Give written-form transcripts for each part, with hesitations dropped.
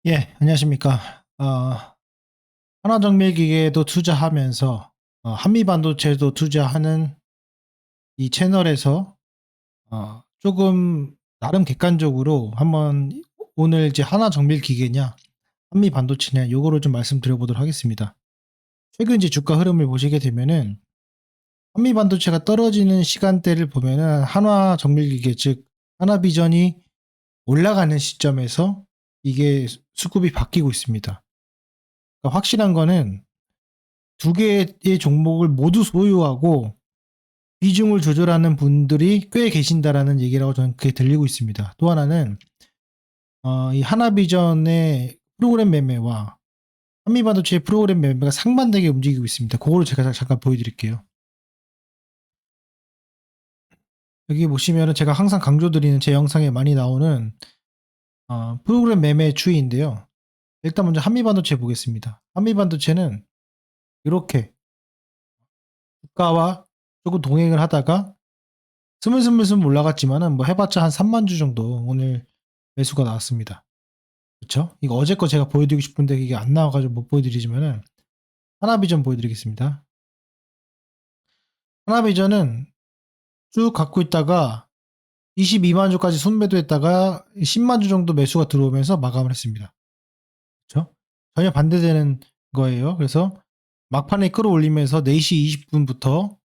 예, 안녕하십니까. 하나정밀기계에도 투자하면서 한미반도체도 투자하는 이 채널에서 조금 나름 객관적으로 한번 오늘 이제 하나정밀기계냐 한미반도체냐 요거를 좀 말씀드려보도록 하겠습니다. 최근 이제 주가 흐름을 보시게 되면은 한미반도체가 떨어지는 시간대를 보면은 한화정밀기계 즉 하나비전이 올라가는 시점에서 이게 수급이 바뀌고 있습니다. 그러니까 확실한 거는 두 개의 종목을 모두 소유하고 비중을 조절하는 분들이 꽤 계신다라는 얘기라고 저는 그게 들리고 있습니다. 또 하나는 이 하나비전의 프로그램 매매와 한미반도체의 프로그램 매매가 상반되게 움직이고 있습니다. 그거를 제가 잠깐 보여드릴게요. 여기 보시면은 제가 항상 강조드리는 제 영상에 많이 나오는 프로그램 매매 추이인데요. 일단 먼저 한미반도체 보겠습니다. 한미반도체는 이렇게 주가와 조금 동행을 하다가 스물스물 올라갔지만은 뭐 해봤자 한 3만 주 정도 오늘 매수가 나왔습니다. 그쵸? 이거 어제 거 제가 보여드리고 싶은데 이게 안 나와가지고 못 보여드리지만은 하나비전 보여드리겠습니다. 하나비전은 쭉 갖고 있다가 22만 주까지 순매도했다가 10만 주 정도 매수가 들어오면서 마감을 했습니다. 그쵸? 전혀 반대되는 거예요. 그래서 막판에 끌어올리면서 4시 20분부터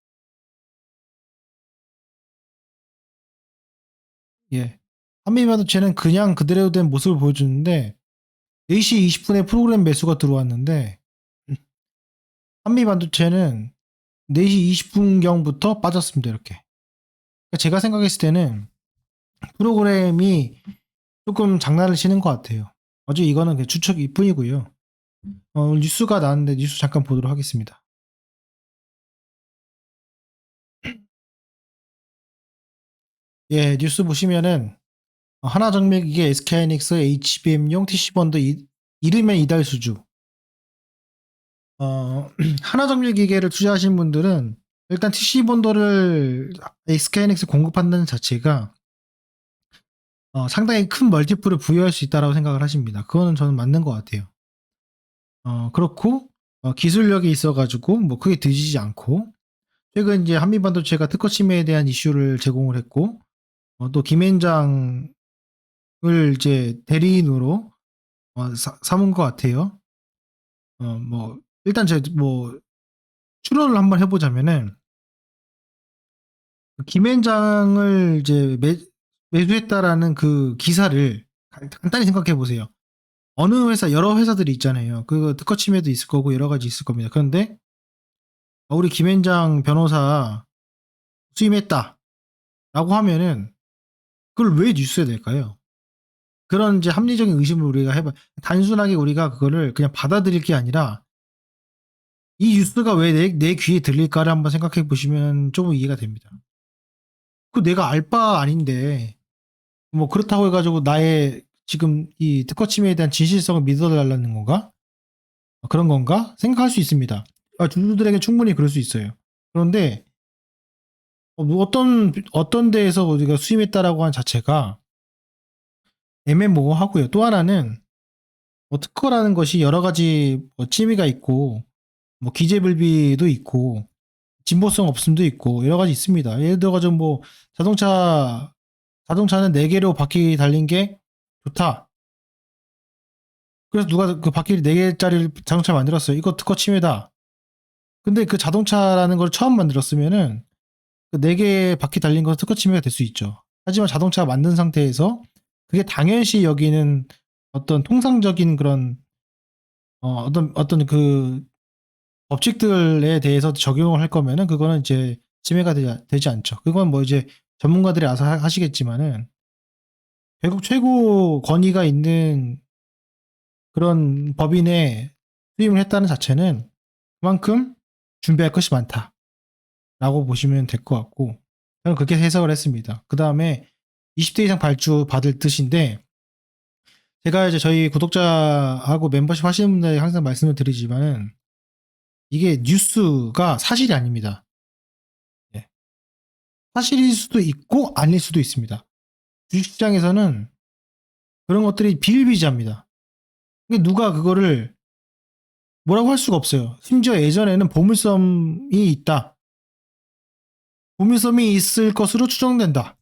예 한미반도체는 그냥 그대로 된 모습을 보여주는데 4시 20분에 프로그램 매수가 들어왔는데 한미반도체는 4시 20분경부터 빠졌습니다. 이렇게. 그러니까 제가 생각했을 때는 프로그램이 조금 장난을 치는 것 같아요. 어제 이거는 그냥 추측일 뿐이고요. 뉴스가 나왔는데 뉴스 잠깐 보도록 하겠습니다. 예, 뉴스 보시면은 하나정밀 이게 SK하이닉스 HBM용 TC본드 이르면 이달 수주. 하나정밀 기계를 투자하신 분들은 일단 TC본드를 SK하이닉스 공급한다는 자체가 상당히 큰 멀티플을 부여할 수 있다라고 생각을 하십니다. 그거는 저는 맞는 것 같아요. 그렇고 기술력이 있어가지고 뭐 크게 뒤지지 않고 최근 이제 한미반도체가 특허 침해에 대한 이슈를 제공을 했고 또 김앤장을 이제 대리인으로 삼은 것 같아요. 뭐 일단 제뭐 추론을 한번 해보자면은 김앤장을 이제 매수했다라는 그 기사를 간단히 생각해 보세요. 어느 회사 여러 회사들이 있잖아요. 그 특허 침해도 있을 거고 여러 가지 있을 겁니다. 그런데 우리 김앤장 변호사 수임했다라고 하면은 그걸 왜 뉴스에 낼까요? 그런 이제 합리적인 의심을 우리가 해봐. 단순하게 우리가 그거를 그냥 받아들일 게 아니라 이 뉴스가 왜 내 귀에 들릴까를 한번 생각해 보시면 조금 이해가 됩니다. 그 내가 알 바 아닌데 뭐 그렇다고 해가지고 나의 지금 이 특허 침해에 대한 진실성을 믿어달라는 건가? 그런 건가? 생각할 수 있습니다. 주주들에게 충분히 그럴 수 있어요. 그런데 뭐 어떤 데에서 우리가 수임했다라고 한 자체가 애매모호하고요. 또 하나는 뭐 특허라는 것이 여러 가지 뭐 취미가 있고 뭐 기재불비도 있고 진보성 없음도 있고 여러 가지 있습니다. 예를 들어가지고 뭐 자동차는 4개로 바퀴 달린 게 좋다. 그래서 누가 그 바퀴 4개짜리 자동차 만들었어요. 이거 특허 침해다. 근데 그 자동차라는 걸 처음 만들었으면은 그 4개 바퀴 달린 거 특허 침해가 될 수 있죠. 하지만 자동차 만든 상태에서 그게 당연시 여기는 어떤 통상적인 그런 어떤 그 법칙들에 대해서 적용을 할 거면은 그거는 이제 침해가 되지 않죠. 그건 뭐 이제 전문가들이 알아서 하시겠지만은 결국 최고 권위가 있는 그런 법인에 수임을 했다는 자체는 그만큼 준비할 것이 많다라고 보시면 될 것 같고 저는 그렇게 해석을 했습니다. 그 다음에 20대 이상 발주 받을 뜻인데 제가 이제 저희 구독자하고 멤버십 하시는 분들에게 항상 말씀을 드리지만은 이게 뉴스가 사실이 아닙니다. 예. 사실일 수도 있고 아닐 수도 있습니다. 주식시장에서는 그런 것들이 비일비재합니다. 근데 누가 그거를 뭐라고 할 수가 없어요. 심지어 예전에는 보물섬이 있다. 보물섬이 있을 것으로 추정된다.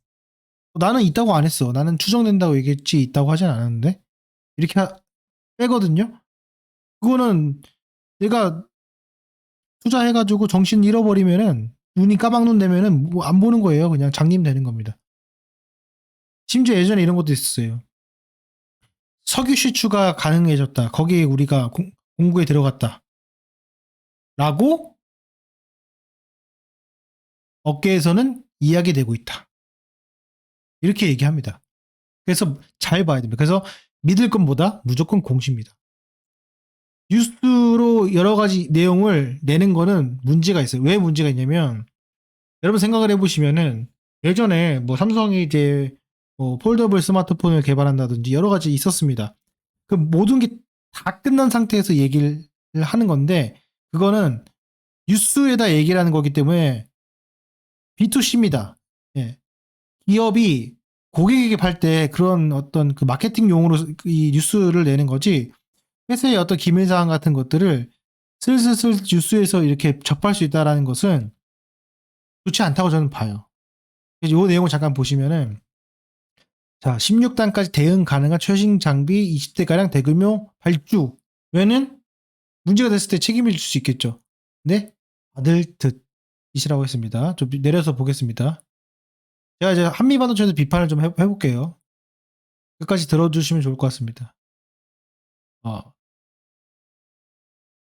나는 있다고 안 했어. 나는 추정된다고 얘기했지 있다고 하진 않았는데 이렇게 빼거든요. 그거는 내가 투자해가지고 정신 잃어버리면은 눈이 까막눈 되면은 뭐 안 보는 거예요. 그냥 장님 되는 겁니다. 심지어 예전에 이런 것도 있었어요. 석유 시추가 가능해졌다. 거기에 우리가 공구에 들어갔다. 라고 업계에서는 이야기되고 있다. 이렇게 얘기합니다. 그래서 잘 봐야 됩니다. 그래서 믿을 것보다 무조건 공시입니다. 뉴스로 여러 가지 내용을 내는 거는 문제가 있어요. 왜 문제가 있냐면 여러분 생각을 해보시면은 예전에 뭐 삼성이 이제 뭐 폴더블 스마트폰을 개발한다든지 여러 가지 있었습니다. 그 모든 게 다 끝난 상태에서 얘기를 하는 건데 그거는 뉴스에다 얘기를 하는 거기 때문에 B2C입니다. 예. 기업이 고객에게 팔 때 그런 어떤 그 마케팅 용으로 이 뉴스를 내는 거지 회사의 어떤 기밀사항 같은 것들을 슬슬슬 뉴스에서 이렇게 접할 수 있다라는 것은 좋지 않다고 저는 봐요. 이 내용을 잠깐 보시면은 자 16단까지 대응 가능한 최신 장비 20대가량 대규모 발주 외에는 문제가 됐을 때 책임을 질 수 있겠죠. 네? 받을 듯이라고 했습니다. 좀 내려서 보겠습니다. 제가 이제 한미반도체에서 비판을 좀 해볼게요. 끝까지 들어주시면 좋을 것 같습니다.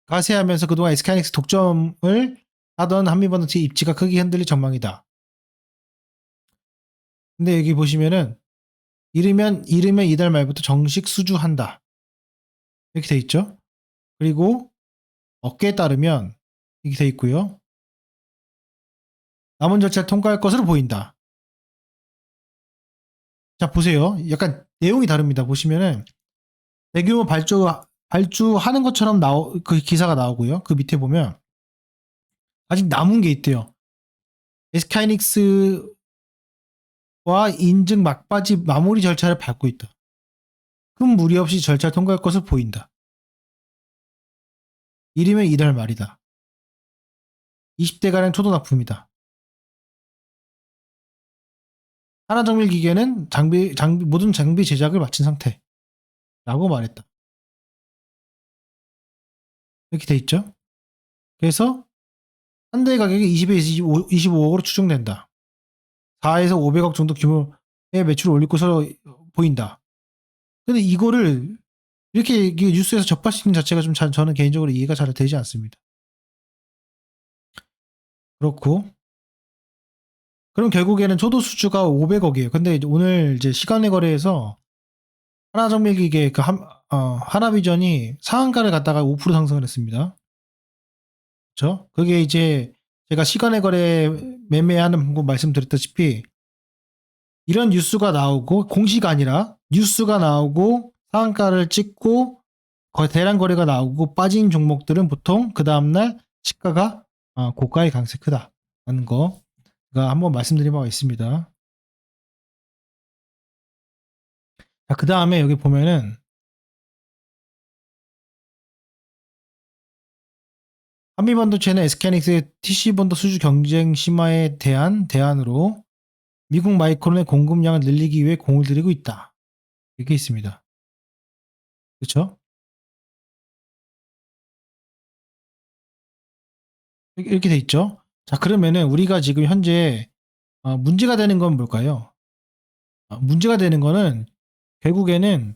가세하면서 그동안 SK하이닉스 독점을 하던 한미반도체 입지가 크게 흔들릴 전망이다. 근데 여기 보시면은 이르면 이달 말부터 정식 수주한다. 이렇게 돼 있죠. 그리고 업계에 따르면 이렇게 돼 있고요. 남은 절차를 통과할 것으로 보인다. 자 보세요. 약간 내용이 다릅니다. 보시면은 대규모 발주하는 것처럼 그 기사가 나오고요. 그 밑에 보면 아직 남은 게 있대요. SK하이닉스와 인증 막바지 마무리 절차를 밟고 있다. 큰 무리 없이 절차를 통과할 것으로 보인다. 이르면 이달 말이다. 20대가량 초도 납품이다. 하나정밀 기계는 모든 장비 제작을 마친 상태라고 말했다. 이렇게 돼 있죠. 그래서 한 대 가격이 20에서 25억으로 추정된다. 4에서 500억 정도 규모의 매출을 올릴 것으로 보인다. 근데 이거를 이렇게 뉴스에서 접할 수 있는 자체가 좀 저는 개인적으로 이해가 잘 되지 않습니다. 그렇고 그럼 결국에는 초도 수주가 500억이에요. 근데 오늘 이제 시간의 거래에서 하나정밀기계 하나비전이 상한가를 갖다가 5% 상승을 했습니다. 그렇죠? 그게 이제 제가 시간의 거래 매매하는 방법 말씀드렸다시피 이런 뉴스가 나오고 공시가 아니라 뉴스가 나오고 상한가를 찍고 대량 거래가 나오고 빠진 종목들은 보통 그 다음날 시가가 고가의 가능성이 크다라는 거 제가 한번 말씀드린 바가 있습니다. 자, 그 다음에 여기 보면은 한미반도체는 SK하이닉스의 TC본도 수주 경쟁 심화에 대한 대안으로 미국 마이크론의 공급량을 늘리기 위해 공을 들이고 있다. 이렇게 있습니다. 그렇죠? 이렇게 돼 있죠. 자, 그러면은 우리가 지금 현재 문제가 되는 건 뭘까요? 문제가 되는 거는 결국에는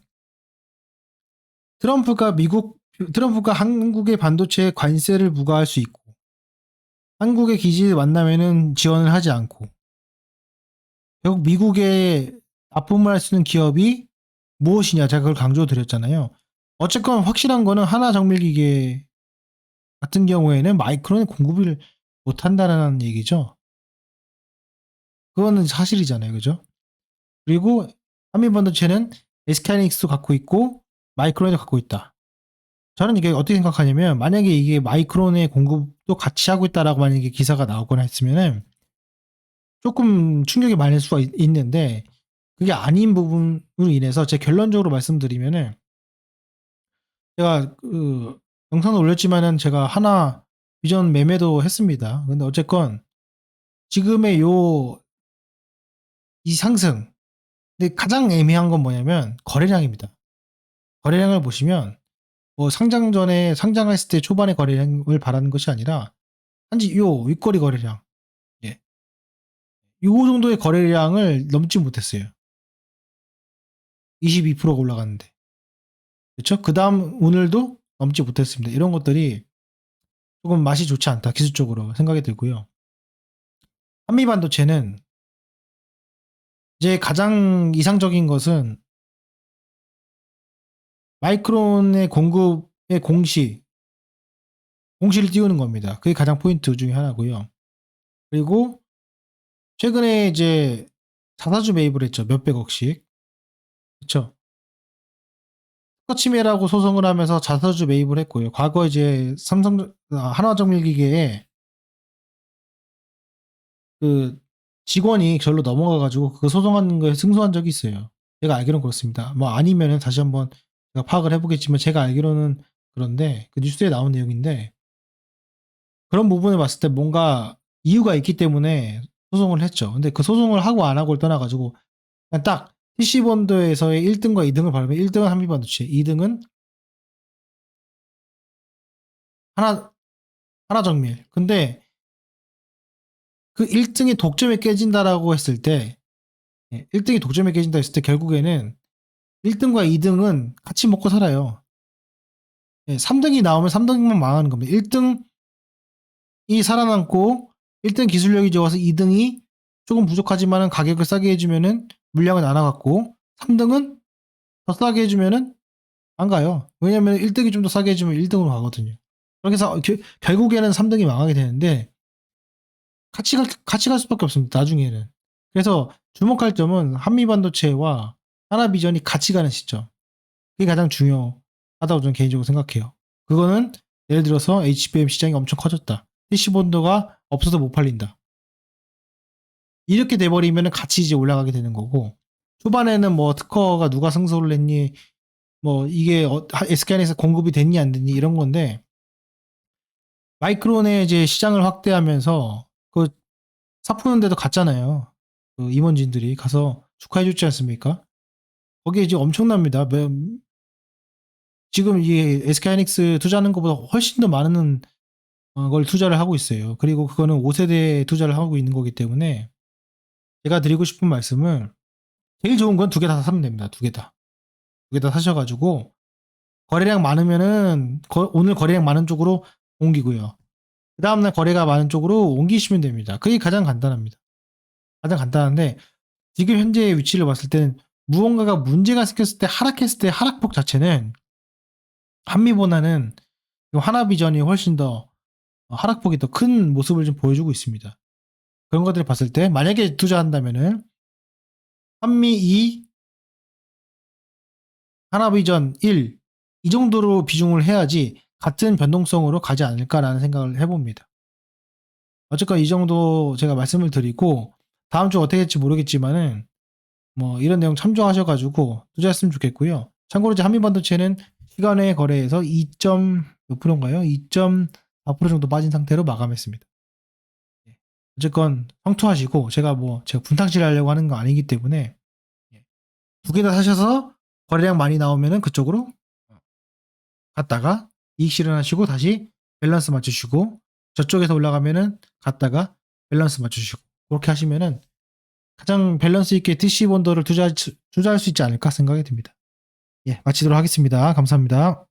트럼프가 한국의 반도체에 관세를 부과할 수 있고 한국의 기지를 만나면은 지원을 하지 않고 결국 미국에 납품을 할 수 있는 기업이 무엇이냐 제가 그걸 강조드렸잖아요. 어쨌건 확실한 거는 하나정밀기계 같은 경우에는 마이크론의 공급을 못한다는 얘기죠. 그거는 사실이잖아요. 그죠? 그리고 한미반도체는 SK하이닉스도 갖고 있고 마이크론도 갖고 있다. 저는 이게 어떻게 생각하냐면 만약에 이게 마이크론의 공급도 같이 하고 있다라고 만약에 기사가 나오거나 했으면은 조금 충격이 많을 수가 있는데 그게 아닌 부분으로 인해서 제 결론적으로 말씀드리면은 제가 그 영상도 올렸지만은 제가 하나 비전 매매도 했습니다. 근데 어쨌건 지금의 이 상승. 근데 가장 애매한 건 뭐냐면 거래량입니다. 거래량을 보시면 뭐 상장 전에 상장했을 때 초반에 거래량을 바라는 것이 아니라 단지 요 윗거리 거래량. 예. 요 정도의 거래량을 넘지 못했어요. 22%가 올라갔는데. 그렇죠? 그다음 오늘도 넘지 못했습니다. 이런 것들이 조금 맛이 좋지 않다. 기술적으로 생각이 들고요. 한미 반도체는 이제 가장 이상적인 것은 마이크론의 공급의 공시를 띄우는 겁니다. 그게 가장 포인트 중에 하나고요. 그리고 최근에 이제 자사주 매입을 했죠. 몇백억씩. 그렇죠? 특허침해라고 소송을 하면서 자사주 매입을 했고요. 과거 이제 한화정밀기계에 그 직원이 절로 넘어가가지고 그 소송하는 거에 승소한 적이 있어요. 제가 알기로는 그렇습니다. 뭐 아니면은 다시 한번 제가 파악을 해보겠지만 제가 알기로는 그런데 그 뉴스에 나온 내용인데 그런 부분을 봤을 때 뭔가 이유가 있기 때문에 소송을 했죠. 근데 그 소송을 하고 안 하고를 떠나가지고 그냥 딱 PC본드에서의 1등과 2등을 바르면 1등은 한미반도체, 2등은 하나정밀. 근데 그 1등이 독점에 깨진다라고 했을 때 1등이 독점에 깨진다 했을 때 결국에는 1등과 2등은 같이 먹고 살아요. 3등이 나오면 3등만 망하는 겁니다. 1등이 살아남고 1등 기술력이 좋아서 2등이 조금 부족하지만 가격을 싸게 해주면은 물량은 나눠갖고 3등은 더 싸게 해주면은 안 가요. 왜냐면 1등이 좀 더 싸게 해주면 1등으로 가거든요. 그렇게 해서 결국에는 3등이 망하게 되는데 같이 갈 수밖에 없습니다. 나중에는. 그래서 주목할 점은 한미반도체와 하나비전이 같이 가는 시점. 그게 가장 중요하다고 저는 개인적으로 생각해요. 그거는 예를 들어서 HBM 시장이 엄청 커졌다. PC본드가 없어서 못 팔린다. 이렇게 돼버리면 같이 이제 올라가게 되는 거고 초반에는 뭐 특허가 누가 승소를 했니 뭐 이게 SK하이닉스 공급이 됐니 안 됐니 이런 건데 마이크론의 이제 시장을 확대하면서 그 사푸는 데도 갔잖아요. 그 임원진들이 가서 축하해줬지 않습니까? 거기에 이제 엄청납니다. 지금 이 SK하이닉스 투자하는 것보다 훨씬 더 많은 걸 투자를 하고 있어요. 그리고 그거는 5세대 투자를 하고 있는 거기 때문에 제가 드리고 싶은 말씀은 제일 좋은 건 두 개 다 사면 됩니다. 두 개 다. 두 개 다 사셔가지고 거래량 많으면은 오늘 거래량 많은 쪽으로 옮기고요. 그 다음날 거래가 많은 쪽으로 옮기시면 됩니다. 그게 가장 간단합니다. 가장 간단한데 지금 현재의 위치를 봤을 때는 무언가가 문제가 생겼을 때 하락했을 때 하락폭 자체는 한미보다는 하나비전이 훨씬 더 하락폭이 더 큰 모습을 좀 보여주고 있습니다. 그런 것들을 봤을 때 만약에 투자한다면은 한미 2, 하나비전 1, 이 정도로 비중을 해야지 같은 변동성으로 가지 않을까라는 생각을 해봅니다. 어쨌건 이 정도 제가 말씀을 드리고 다음 주 어떻게 될지 모르겠지만은 뭐 이런 내용 참조하셔가지고 투자했으면 좋겠고요. 참고로 이제 한미반도체는 시간외 거래에서 2몇 프로인가요? 2.4% 정도 빠진 상태로 마감했습니다. 어쨌건 성투하시고 제가 분탕질 하려고 하는 거 아니기 때문에 두 개 다 사셔서 거래량 많이 나오면은 그쪽으로 갔다가 이익 실현하시고 다시 밸런스 맞추시고 저쪽에서 올라가면은 갔다가 밸런스 맞추시고 그렇게 하시면은 가장 밸런스 있게 TC 본더를 투자할 수 있지 않을까 생각이 듭니다. 예, 마치도록 하겠습니다. 감사합니다.